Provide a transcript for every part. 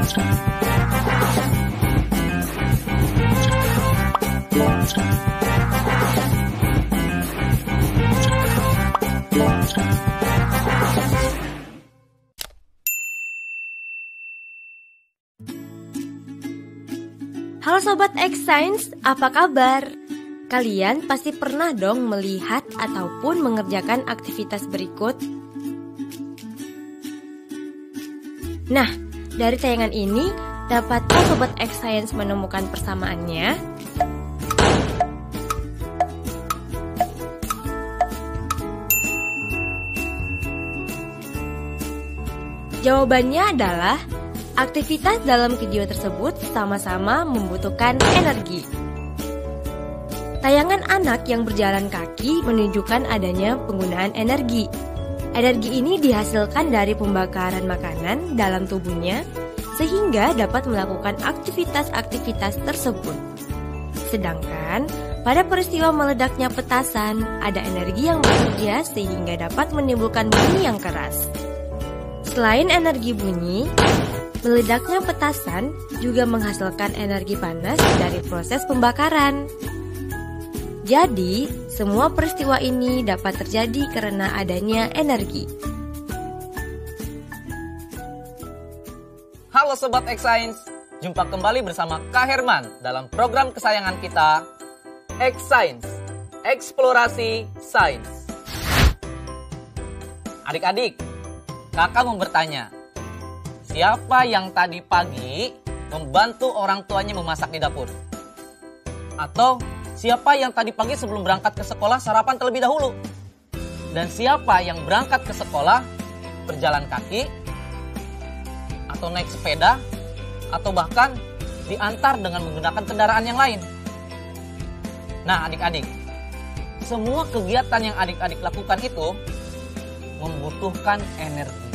Halo Sobat X Science, apa kabar? Kalian pasti pernah dong melihat ataupun mengerjakan aktivitas berikut. Nah, dari tayangan ini, dapatkah Sobat X Science menemukan persamaannya? Jawabannya adalah aktivitas dalam video tersebut sama-sama membutuhkan energi. Tayangan anak yang berjalan kaki menunjukkan adanya penggunaan energi. Energi ini dihasilkan dari pembakaran makanan dalam tubuhnya sehingga dapat melakukan aktivitas-aktivitas tersebut. Sedangkan pada peristiwa meledaknya petasan, ada energi yang bekerja sehingga dapat menimbulkan bunyi yang keras. Selain energi bunyi, meledaknya petasan juga menghasilkan energi panas dari proses pembakaran. Jadi, semua peristiwa ini dapat terjadi karena adanya energi. Halo Sobat X Science, jumpa kembali bersama Kak Herman dalam program kesayangan kita, X Science, Eksplorasi Sains. Adik-adik, kakak mau bertanya, siapa yang tadi pagi membantu orang tuanya memasak di dapur? Atau siapa yang tadi pagi sebelum berangkat ke sekolah sarapan terlebih dahulu? Dan siapa yang berangkat ke sekolah berjalan kaki? Atau naik sepeda? Atau bahkan diantar dengan menggunakan kendaraan yang lain? Nah adik-adik, semua kegiatan yang adik-adik lakukan itu membutuhkan energi.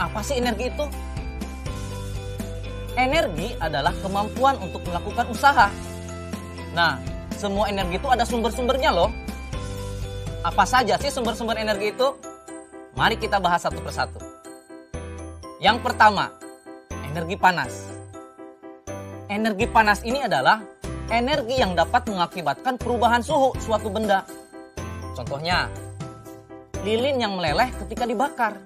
Apa sih energi itu? Energi adalah kemampuan untuk melakukan usaha. Nah, semua energi itu ada sumber-sumbernya loh. Apa saja sih sumber-sumber energi itu? Mari kita bahas satu persatu. Yang pertama, energi panas. Energi panas ini adalah energi yang dapat mengakibatkan perubahan suhu suatu benda. Contohnya, lilin yang meleleh ketika dibakar.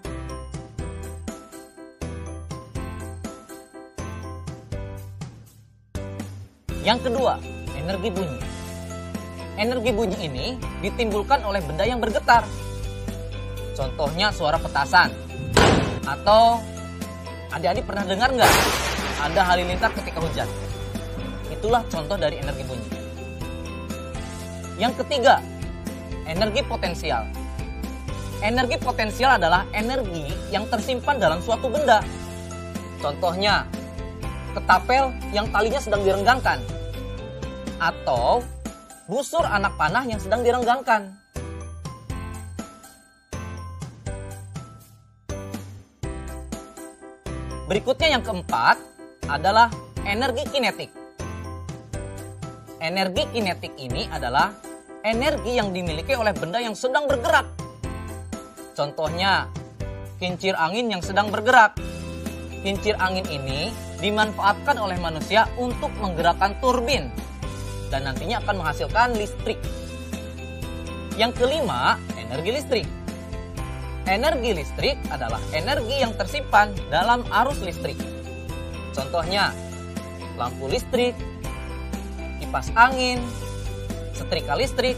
Yang kedua, energi bunyi. Energi bunyi ini ditimbulkan oleh benda yang bergetar. Contohnya suara petasan. Atau adik-adik pernah dengar nggak ada halilintar ketika hujan? Itulah contoh dari energi bunyi. Yang ketiga, energi potensial. Energi potensial adalah energi yang tersimpan dalam suatu benda. Contohnya, ketapel yang talinya sedang direnggangkan. Atau busur anak panah yang sedang direnggangkan. Berikutnya yang keempat adalah energi kinetik. Energi kinetik ini adalah energi yang dimiliki oleh benda yang sedang bergerak. Contohnya, kincir angin yang sedang bergerak. Kincir angin ini dimanfaatkan oleh manusia untuk menggerakkan turbin dan nantinya akan menghasilkan listrik. Yang kelima, energi listrik. Energi listrik adalah energi yang tersimpan dalam arus listrik. Contohnya, lampu listrik, kipas angin, setrika listrik,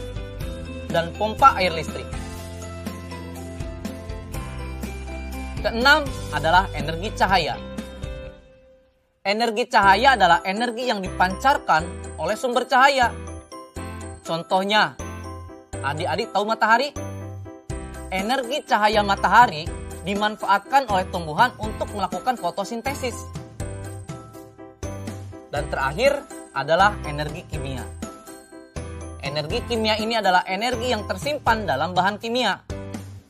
dan pompa air listrik. Keenam adalah energi cahaya. Energi cahaya adalah energi yang dipancarkan oleh sumber cahaya. Contohnya, adik-adik tahu matahari? Energi cahaya matahari dimanfaatkan oleh tumbuhan untuk melakukan fotosintesis. Dan terakhir adalah energi kimia. Energi kimia ini adalah energi yang tersimpan dalam bahan kimia.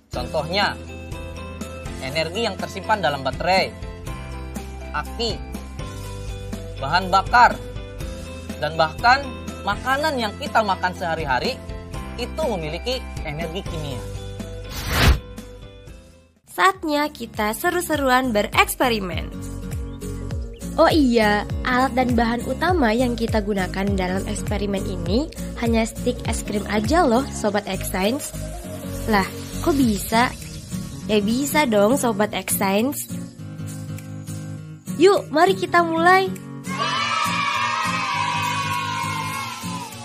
Contohnya, energi yang tersimpan dalam baterai, aki, bahan bakar, dan bahkan makanan yang kita makan sehari-hari itu memiliki energi kimia. Saatnya kita seru-seruan bereksperimen. Oh iya, alat dan bahan utama yang kita gunakan dalam eksperimen ini hanya stik es krim aja loh, Sobat X Science. Lah, kok bisa? Ya bisa dong, Sobat X Science. Yuk, mari kita mulai.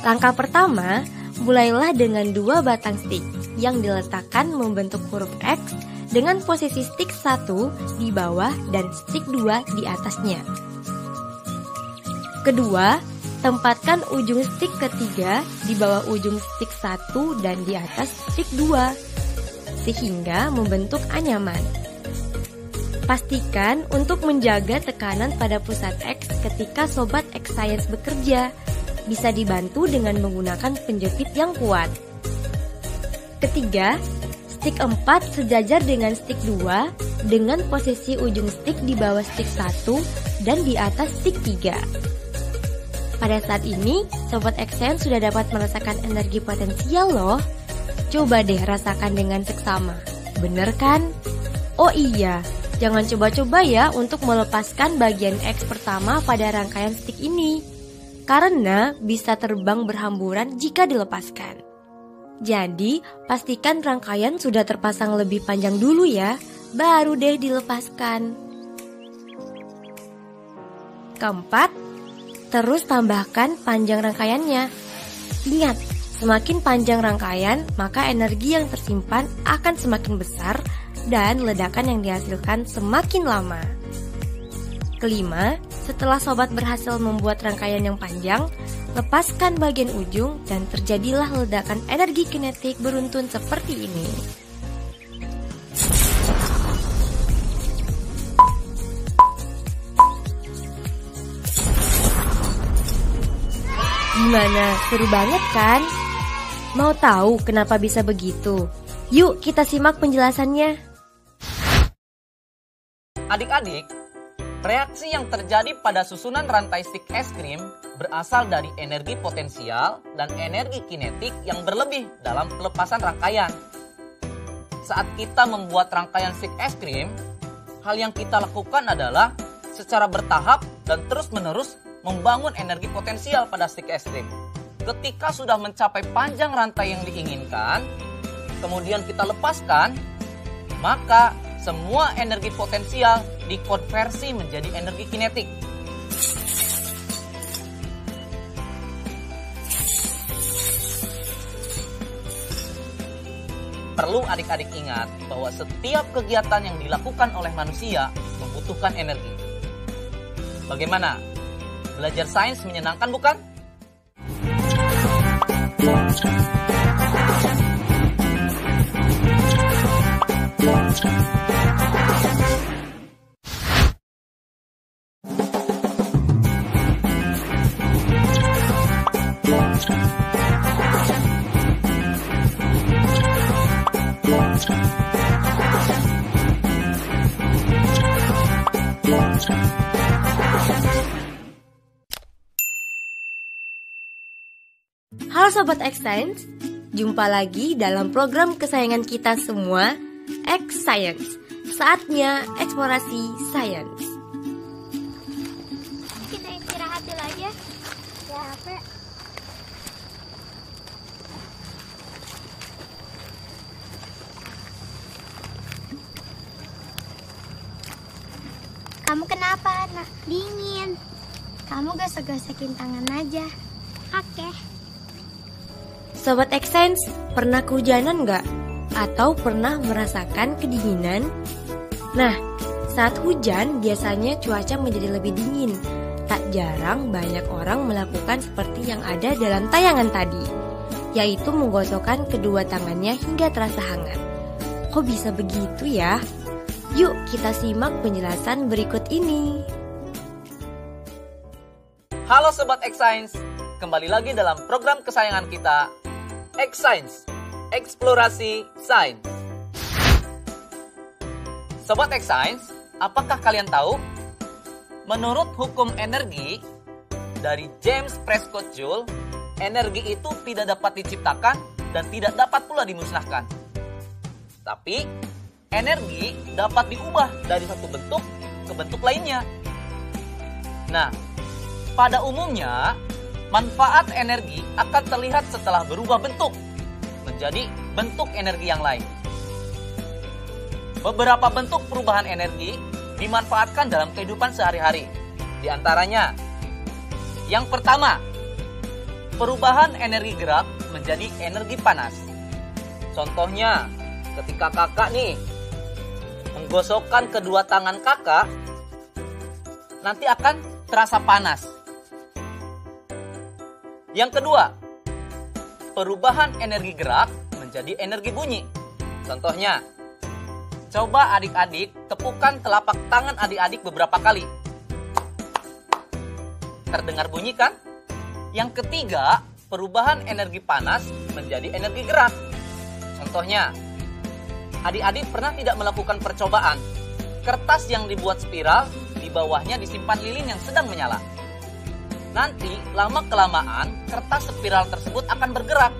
Langkah pertama, mulailah dengan 2 batang stik yang diletakkan membentuk huruf X dengan posisi stik 1 di bawah dan stik 2 di atasnya. Kedua, tempatkan ujung stik ketiga di bawah ujung stik 1 dan di atas stik 2, sehingga membentuk anyaman. Pastikan untuk menjaga tekanan pada pusat X ketika Sobat X Science bekerja. Bisa dibantu dengan menggunakan penjepit yang kuat. Ketiga, stik 4 sejajar dengan stik 2 dengan posisi ujung stik di bawah stik 1 dan di atas stik 3. Pada saat ini, Sobat X Science sudah dapat merasakan energi potensial loh. Coba deh rasakan dengan seksama. Bener kan? Oh iya, jangan coba-coba ya untuk melepaskan bagian X pertama pada rangkaian stik ini, karena bisa terbang berhamburan jika dilepaskan. Jadi, pastikan rangkaian sudah terpasang lebih panjang dulu ya, baru deh dilepaskan. Keempat, terus tambahkan panjang rangkaiannya. Ingat, semakin panjang rangkaian, maka energi yang tersimpan akan semakin besar dan ledakan yang dihasilkan semakin lama. Kelima, setelah sobat berhasil membuat rangkaian yang panjang, lepaskan bagian ujung dan terjadilah ledakan energi kinetik beruntun seperti ini. Gimana? Seru banget kan? Mau tahu kenapa bisa begitu? Yuk kita simak penjelasannya. Adik-adik, reaksi yang terjadi pada susunan rantai stik es krim berasal dari energi potensial dan energi kinetik yang berlebih dalam pelepasan rangkaian. Saat kita membuat rangkaian stik es krim, hal yang kita lakukan adalah secara bertahap dan terus-menerus membangun energi potensial pada stik es krim. Ketika sudah mencapai panjang rantai yang diinginkan, kemudian kita lepaskan, maka semua energi potensial dikonversi menjadi energi kinetik. Perlu adik-adik ingat bahwa setiap kegiatan yang dilakukan oleh manusia membutuhkan energi. Bagaimana? Belajar sains menyenangkan bukan? Halo Sobat X Science, jumpa lagi dalam program kesayangan kita semua, X Science. Saatnya eksplorasi sains. Kita istirahat dulu aja. Ya, apa? Kamu kenapa, nak? Dingin. Kamu gosok-gosokin tangan aja. Oke. Sobat X Science, pernah kehujanan nggak? Atau pernah merasakan kedinginan? Nah, saat hujan biasanya cuaca menjadi lebih dingin. Tak jarang banyak orang melakukan seperti yang ada dalam tayangan tadi, yaitu menggosokkan kedua tangannya hingga terasa hangat. Kok bisa begitu ya? Yuk kita simak penjelasan berikut ini. Halo Sobat X Science, kembali lagi dalam program kesayangan kita, X Science, eksplorasi sains. Sobat X Science, apakah kalian tahu? Menurut hukum energi dari James Prescott Joule, energi itu tidak dapat diciptakan dan tidak dapat pula dimusnahkan. Tapi, energi dapat diubah dari satu bentuk ke bentuk lainnya. Nah, pada umumnya manfaat energi akan terlihat setelah berubah bentuk menjadi bentuk energi yang lain. Beberapa bentuk perubahan energi dimanfaatkan dalam kehidupan sehari-hari. Di antaranya, yang pertama, perubahan energi gerak menjadi energi panas. Contohnya, ketika kakak nih menggosokkan kedua tangan kakak, nanti akan terasa panas. Yang kedua, perubahan energi gerak menjadi energi bunyi. Contohnya, coba adik-adik tepukan telapak tangan adik-adik beberapa kali. Terdengar bunyi kan? Yang ketiga, perubahan energi panas menjadi energi gerak. Contohnya, adik-adik pernah tidak melakukan percobaan? Kertas yang dibuat spiral, di bawahnya disimpan lilin yang sedang menyala. Nanti, lama-kelamaan, kertas spiral tersebut akan bergerak.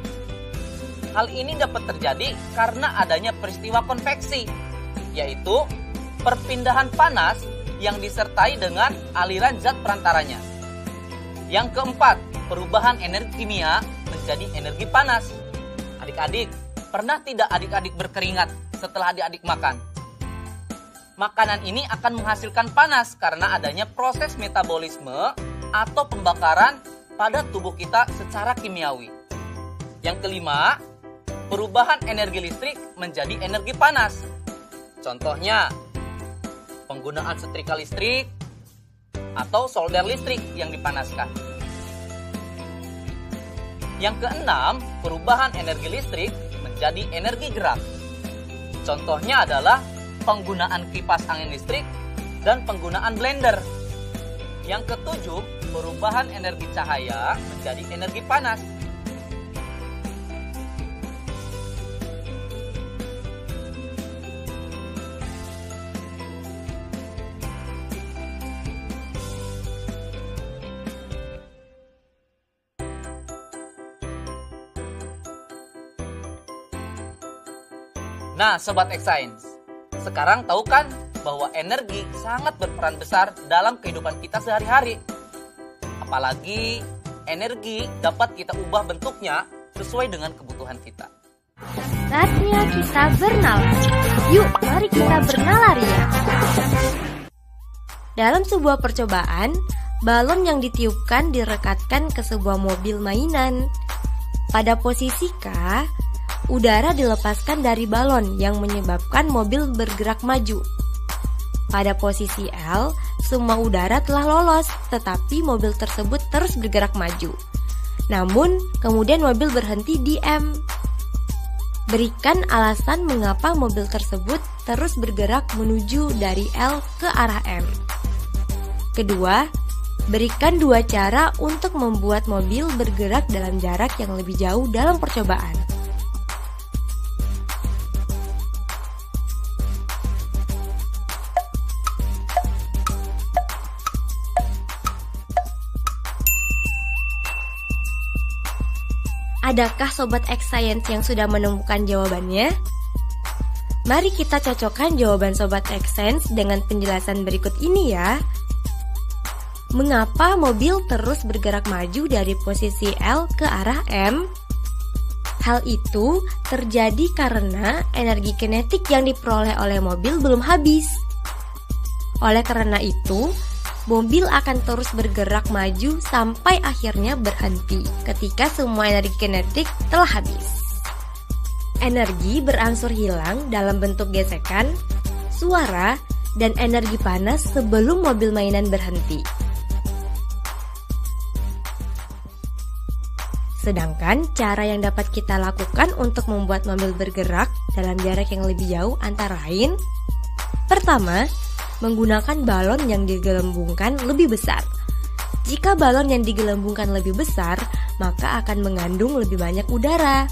Hal ini dapat terjadi karena adanya peristiwa konveksi, yaitu perpindahan panas yang disertai dengan aliran zat perantaranya. Yang keempat, perubahan energi kimia menjadi energi panas. Adik-adik, pernah tidak adik-adik berkeringat setelah adik-adik makan? Makanan ini akan menghasilkan panas karena adanya proses metabolisme atau pembakaran pada tubuh kita secara kimiawi. Yang kelima, perubahan energi listrik menjadi energi panas. Contohnya, penggunaan setrika listrik atau solder listrik yang dipanaskan. Yang keenam, perubahan energi listrik menjadi energi gerak. Contohnya adalah penggunaan kipas angin listrik dan penggunaan blender. Yang ketujuh, perubahan energi cahaya menjadi energi panas. Nah, Sobat X-Science, sekarang tahu kan bahwa energi sangat berperan besar dalam kehidupan kita sehari-hari. Apalagi energi dapat kita ubah bentuknya sesuai dengan kebutuhan kita. Saatnya kita bernalar. Yuk, mari kita bernalar ya. Dalam sebuah percobaan, balon yang ditiupkan direkatkan ke sebuah mobil mainan. Pada posisi K, udara dilepaskan dari balon yang menyebabkan mobil bergerak maju. Pada posisi L, semua udara telah lolos, tetapi mobil tersebut terus bergerak maju. Namun, kemudian mobil berhenti di M. Berikan alasan mengapa mobil tersebut terus bergerak menuju dari L ke arah M. Kedua, berikan dua cara untuk membuat mobil bergerak dalam jarak yang lebih jauh dalam percobaan. Adakah Sobat X-Science yang sudah menemukan jawabannya? Mari kita cocokkan jawaban Sobat X-Science dengan penjelasan berikut ini ya. Mengapa mobil terus bergerak maju dari posisi L ke arah M? Hal itu terjadi karena energi kinetik yang diperoleh oleh mobil belum habis. Oleh karena itu, mobil akan terus bergerak maju sampai akhirnya berhenti ketika semua energi kinetik telah habis. Energi berangsur hilang dalam bentuk gesekan, suara, dan energi panas sebelum mobil mainan berhenti. Sedangkan cara yang dapat kita lakukan untuk membuat mobil bergerak dalam jarak yang lebih jauh antara lain: pertama, menggunakan balon yang digelembungkan lebih besar. Jika balon yang digelembungkan lebih besar, maka akan mengandung lebih banyak udara.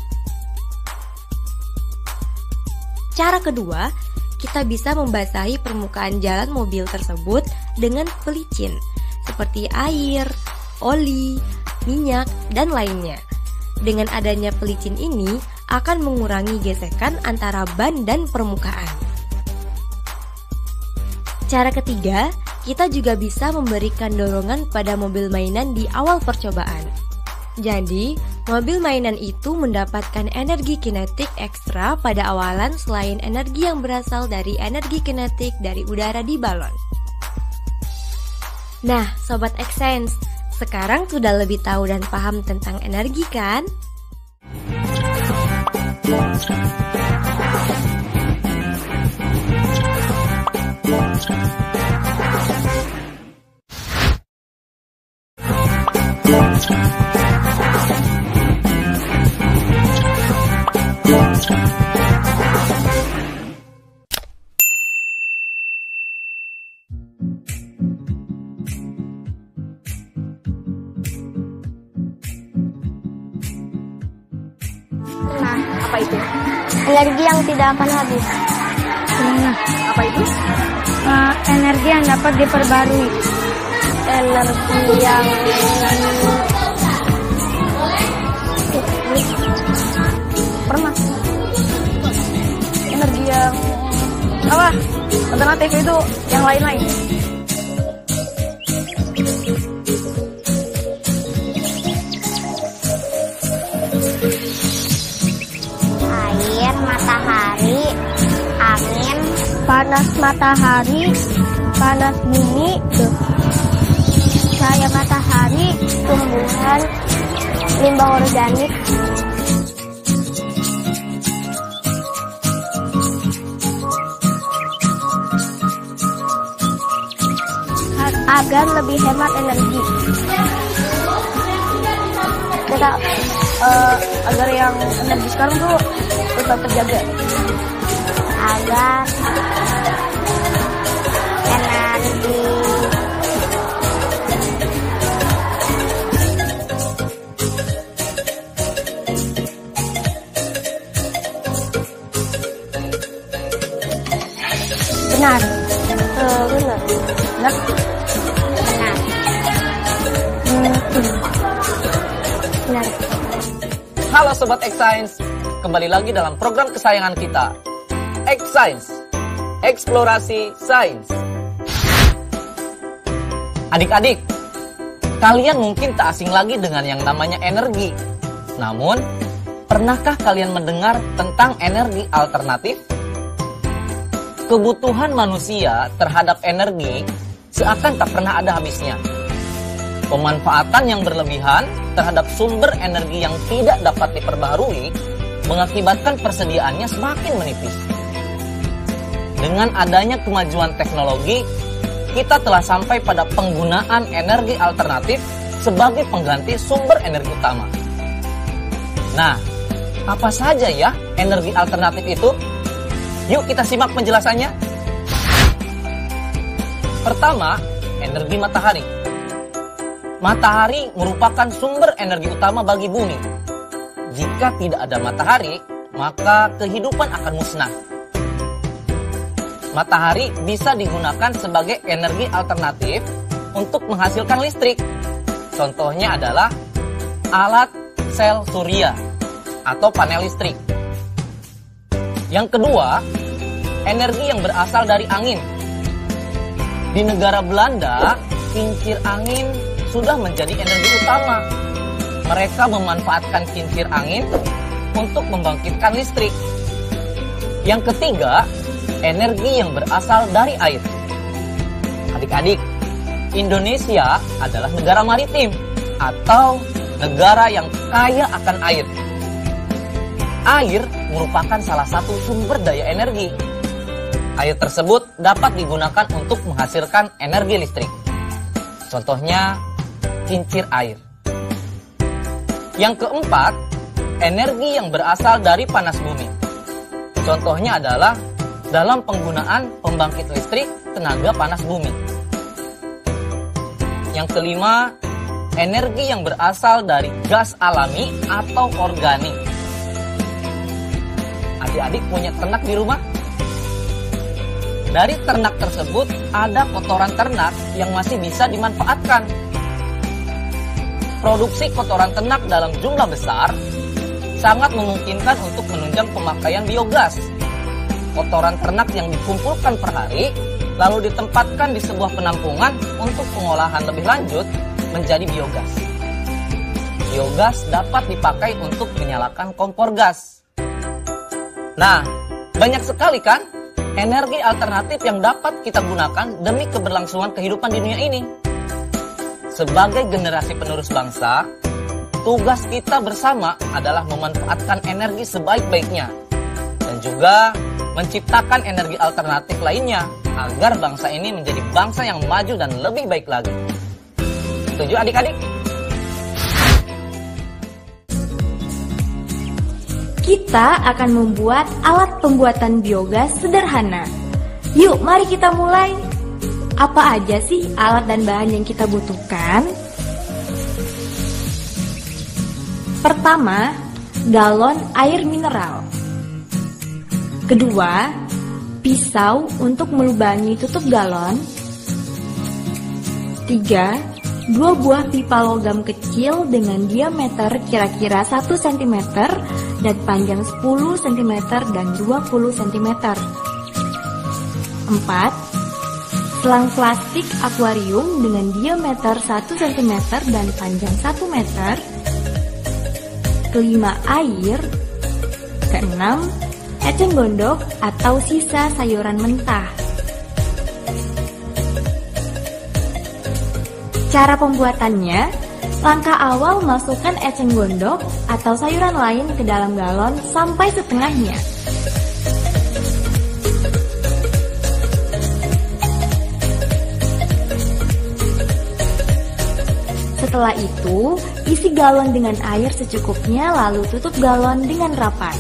Cara kedua, kita bisa membasahi permukaan jalan mobil tersebut dengan pelicin, seperti air, oli, minyak, dan lainnya. Dengan adanya pelicin ini, akan mengurangi gesekan antara ban dan permukaan. Cara ketiga, kita juga bisa memberikan dorongan pada mobil mainan di awal percobaan. Jadi, mobil mainan itu mendapatkan energi kinetik ekstra pada awalan selain energi yang berasal dari energi kinetik dari udara di balon. Nah, Sobat X-Science, sekarang sudah lebih tahu dan paham tentang energi kan? Nah, apa itu? Energi yang tidak akan habis. Nah, Apa itu? energi yang dapat diperbarui. Energi yang Pernah. Energi yang apa? Alternatif itu yang lain-lain. air, matahari, angin, Panas matahari, panas bumi, cahaya matahari, tumbuhan, limbah organik, agar lebih hemat energi. kita agar yang energi sekarang tuh tetap terjaga. Agar energi Benar. benar. Benar. Benar. Benar. Halo Sobat X-Science, kembali lagi dalam program kesayangan kita, X-Science, Eksplorasi Sains. Adik-adik, kalian mungkin tak asing lagi dengan yang namanya energi. Namun, pernahkah kalian mendengar tentang energi alternatif? Kebutuhan manusia terhadap energi seakan tak pernah ada habisnya. Pemanfaatan yang berlebihan terhadap sumber energi yang tidak dapat diperbaharui mengakibatkan persediaannya semakin menipis. Dengan adanya kemajuan teknologi, kita telah sampai pada penggunaan energi alternatif sebagai pengganti sumber energi utama. Nah, apa saja ya energi alternatif itu? Yuk kita simak penjelasannya. Pertama, energi matahari. Matahari merupakan sumber energi utama bagi bumi. Jika tidak ada matahari, maka kehidupan akan musnah. Matahari bisa digunakan sebagai energi alternatif untuk menghasilkan listrik. Contohnya adalah alat sel surya atau panel listrik. Yang kedua, energi yang berasal dari angin. Di negara Belanda, kincir angin sudah menjadi energi utama. Mereka memanfaatkan kincir angin untuk membangkitkan listrik. Yang ketiga, energi yang berasal dari air. Adik-adik, Indonesia adalah negara maritim atau negara yang kaya akan air. Air merupakan salah satu sumber daya energi. Air tersebut dapat digunakan untuk menghasilkan energi listrik. Contohnya, kincir air. Yang keempat, energi yang berasal dari panas bumi. Contohnya adalah dalam penggunaan pembangkit listrik tenaga panas bumi. Yang kelima, energi yang berasal dari gas alami atau organik. Adik-adik punya ternak di rumah? Dari ternak tersebut ada kotoran ternak yang masih bisa dimanfaatkan. Produksi kotoran ternak dalam jumlah besar sangat memungkinkan untuk menunjang pemakaian biogas. Kotoran ternak yang dikumpulkan per hari lalu ditempatkan di sebuah penampungan untuk pengolahan lebih lanjut menjadi biogas. Biogas dapat dipakai untuk menyalakan kompor gas. Nah, banyak sekali kan energi alternatif yang dapat kita gunakan demi keberlangsungan kehidupan di dunia ini. Sebagai generasi penerus bangsa, tugas kita bersama adalah memanfaatkan energi sebaik-baiknya dan juga menciptakan energi alternatif lainnya agar bangsa ini menjadi bangsa yang maju dan lebih baik lagi. Setuju adik-adik? Kita akan membuat alat pembuatan biogas sederhana. Yuk, mari kita mulai. Apa aja sih alat dan bahan yang kita butuhkan? Pertama, galon air mineral. Kedua, pisau untuk melubangi tutup galon. 3, 2 buah pipa logam kecil dengan diameter kira-kira 1 cm dan panjang 10 cm dan 20 cm. 4, selang plastik akuarium dengan diameter 1 cm dan panjang 1 meter. 5, air. 6, eceng gondok atau sisa sayuran mentah. Cara pembuatannya, langkah awal masukkan eceng gondok atau sayuran lain ke dalam galon sampai setengahnya. Setelah itu, isi galon dengan air secukupnya lalu tutup galon dengan rapat.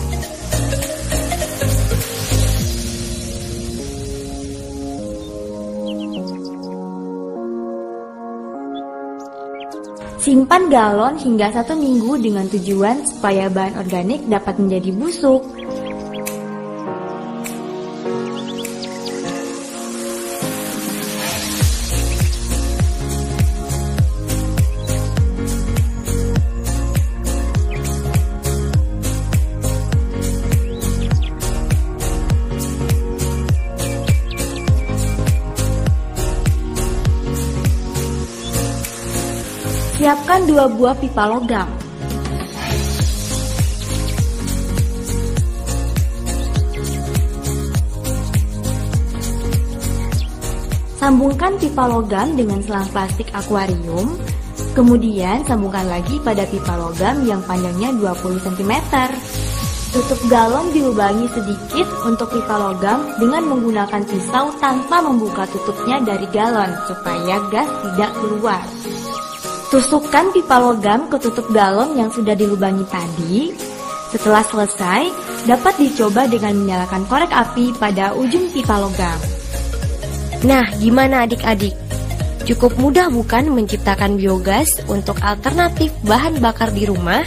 Simpan galon hingga 1 minggu dengan tujuan supaya bahan organik dapat menjadi busuk. Siapkan 2 buah pipa logam. Sambungkan pipa logam dengan selang plastik akuarium, kemudian sambungkan lagi pada pipa logam yang panjangnya 20 cm. Tutup galon dilubangi sedikit untuk pipa logam dengan menggunakan pisau tanpa membuka tutupnya dari galon supaya gas tidak keluar. Tusukkan pipa logam ke tutup galon yang sudah dilubangi tadi. Setelah selesai, dapat dicoba dengan menyalakan korek api pada ujung pipa logam. Nah, gimana adik-adik? Cukup mudah bukan menciptakan biogas untuk alternatif bahan bakar di rumah?